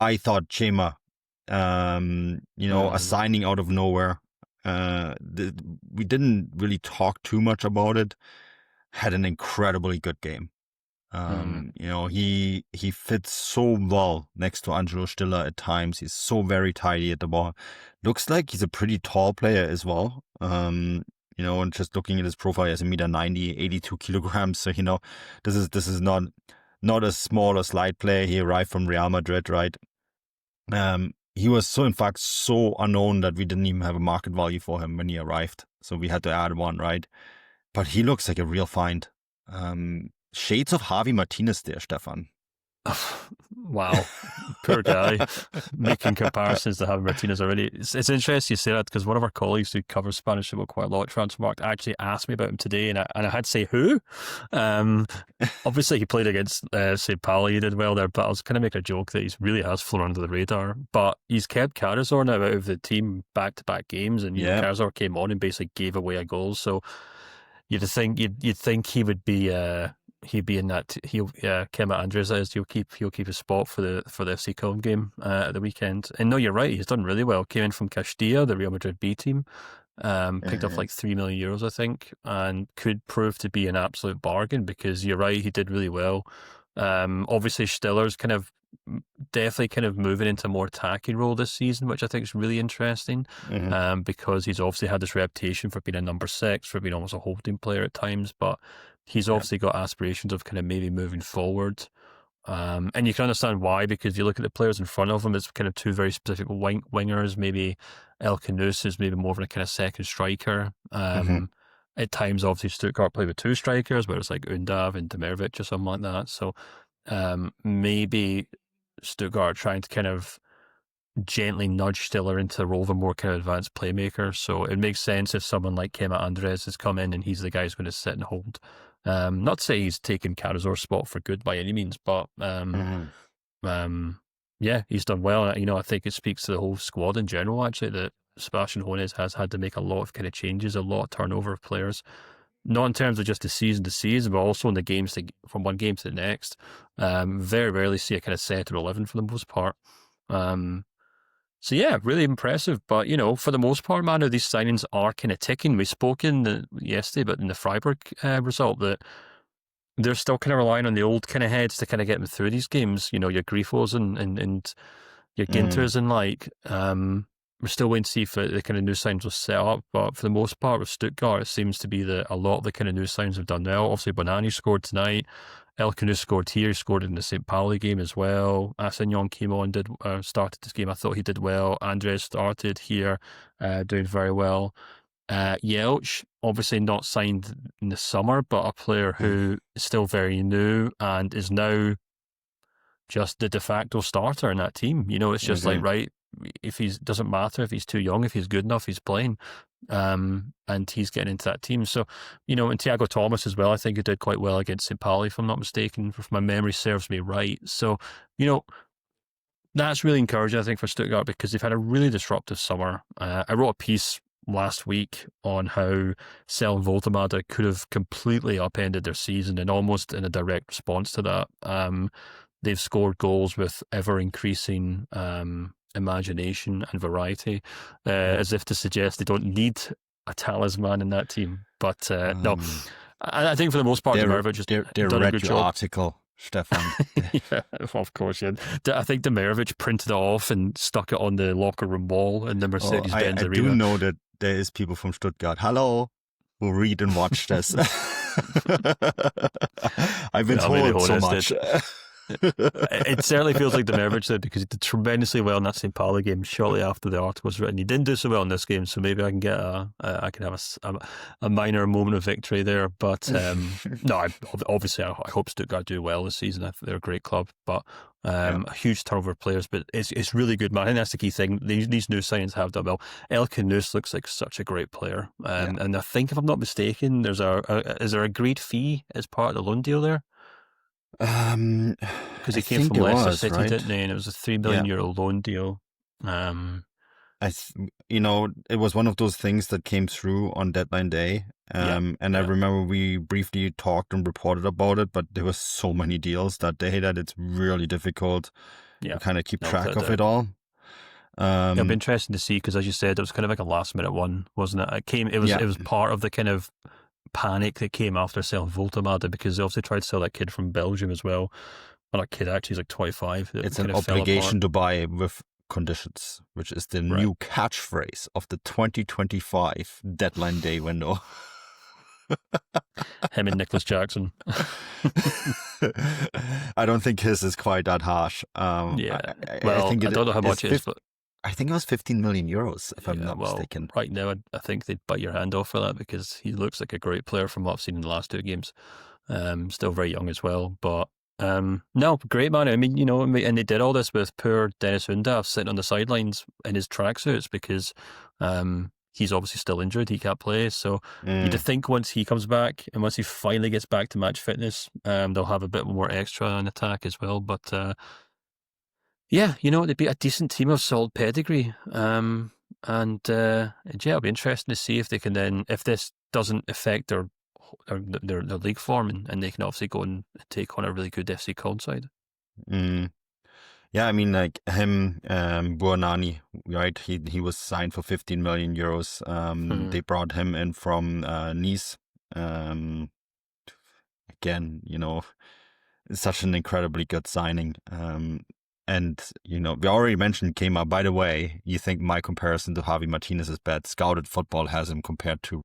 I thought Chema, a signing out of nowhere. We didn't really talk too much about it. Had an incredibly good game. He fits so well next to Angelo Stiller at times. He's so very tidy at the ball. Looks like he's a pretty tall player as well. And just looking at his profile, he has 1.90 m, 82 kilograms. So, this is not a small or slight player. He arrived from Real Madrid, right? He was in fact so unknown that we didn't even have a market value for him when he arrived. So we had to add one, right? But he looks like a real find. Shades of Javi Martínez there, Stefan. Wow, poor guy. Making comparisons to Javi Martínez already. It's interesting you say that, because one of our colleagues who covers Spanish football quite a lot, Transfermarkt, actually asked me about him today, and I had to say who. Obviously, he played against St. Pauli. He did well there, but I was kind of making a joke that he really has flown under the radar. But he's kept Karazor now out of the team back-to-back games, and Karazor came on and basically gave away a goal. So you'd think he would be. He'd be in that. Chema Andrés says he'll keep his spot for the FC Köln game at the weekend. And no, you're right. He's done really well. Came in from Castilla, the Real Madrid B team. Picked up like €3 million, I think, and could prove to be an absolute bargain, because you're right. He did really well. Obviously, Stiller's definitely moving into a more attacking role this season, which I think is really interesting. Because he's obviously had this reputation for being a number 6, for being almost a holding player at times, but he's obviously got aspirations of maybe moving forward. And you can understand why, because you look at the players in front of him, it's two very specific wingers. Maybe El Canus is maybe more of a kind of second striker. At times, obviously, Stuttgart play with 2 strikers, where it's like Undav and Demirovic or something like that. So maybe Stuttgart trying to gently nudge Stiller into the role of a more advanced playmaker. So it makes sense if someone like Chema Andrés has come in and he's the guy who's going to sit and hold. Not to say he's taken Karazor's spot for good by any means, but he's done well. I think it speaks to the whole squad in general, actually, that Sebastian Hoeneß has had to make a lot of changes, a lot of turnover of players. Not in terms of just the season to season, but also in the games from one game to the next. Very rarely see a set 11 for the most part. So yeah, really impressive. But, for the most part, Manu, these signings are ticking. We spoke yesterday, but in the Freiburg result, that they're still relying on the old heads to get them through these games. Your Grifos and your Ginters and we're still waiting to see if the new signs will set up. But for the most part, with Stuttgart, it seems to be that a lot of the new signs have done well. Obviously, Bonani scored tonight. El Canus scored here. He scored in the St. Pauli game as well. Assignon came on, started this game. I thought he did well. Andres started here, doing very well. Jelch, obviously not signed in the summer, but a player who is still very new and is now just the de facto starter in that team. It's just right, if doesn't matter if he's too young, if he's good enough, he's playing. And he's getting into that team. So, and Thiago Thomas as well, I think he did quite well against St. Pauli, if I'm not mistaken, if my memory serves me right. So, that's really encouraging, I think, for Stuttgart, because they've had a really disruptive summer. I wrote a piece last week on how selling Voltemade could have completely upended their season, and almost in a direct response to that, they've scored goals with ever-increasing imagination and variety, as if to suggest they don't need a talisman in that team. But no, I think for the most part, Demirovic just done a good job. Article, Stefan. Yeah, of course. Yeah. I think Demirovic printed it off and stuck it on the locker room wall in the Mercedes-Benz arena. I do know that there is people from Stuttgart, hello, who read and watch this. I've been told so much. It certainly feels like Demirovic did, because he did tremendously well in that St. Pauli game shortly after the article was written. He didn't do so well in this game, so maybe I can get I can have a minor moment of victory there. But no, obviously I hope Stuttgart do well this season. I think they're a great club, but a huge turnover of players. But it's really good, man. I think that's the key thing. These new signings have done well. El Canus looks like such a great player, and I think, if I'm not mistaken, is there a agreed fee as part of the loan deal there? Because he came from Leicester City, right? Didn't he? And it was a €3 million loan deal. It was one of those things that came through on deadline day. I remember we briefly talked and reported about it, but there were so many deals that day that it's really difficult Yeah. to kind of keep No, track without of doubt. it all. It'll be interesting to see because, as you said, it was kind of like a last minute one, wasn't it? It was part of the kind of panic that came after selling Voltemade, because they obviously tried to sell that kid from Belgium as well. Well, that kid actually is like 25. It's an obligation to buy with conditions, which is the new catchphrase of the 2025 deadline day window. Him and Nicholas Jackson. I don't think his is quite that harsh. Yeah. I don't know how much it is, but I think it was 15 million euros, if I'm not mistaken. Right now, I think they'd bite your hand off for that, because he looks like a great player from what I've seen in the last 2 games. Still very young as well, but no, great man. I mean, and they did all this with poor Dennis Undav sitting on the sidelines in his tracksuits because he's obviously still injured. He can't play. So you'd think once he comes back and once he finally gets back to match fitness, they'll have a bit more extra on attack as well. But yeah, they'd be a decent team of solid pedigree. And it'll be interesting to see if they can then, if this doesn't affect their league form, and they can obviously go and take on a really good FC Köln side. Yeah, I mean, like him, Buonani, right? He was signed for 15 million euros. They brought him in from Nice. Again, such an incredibly good signing. And, we already mentioned Chima. By the way, you think my comparison to Javi Martínez is bad? Scouted Football has him compared to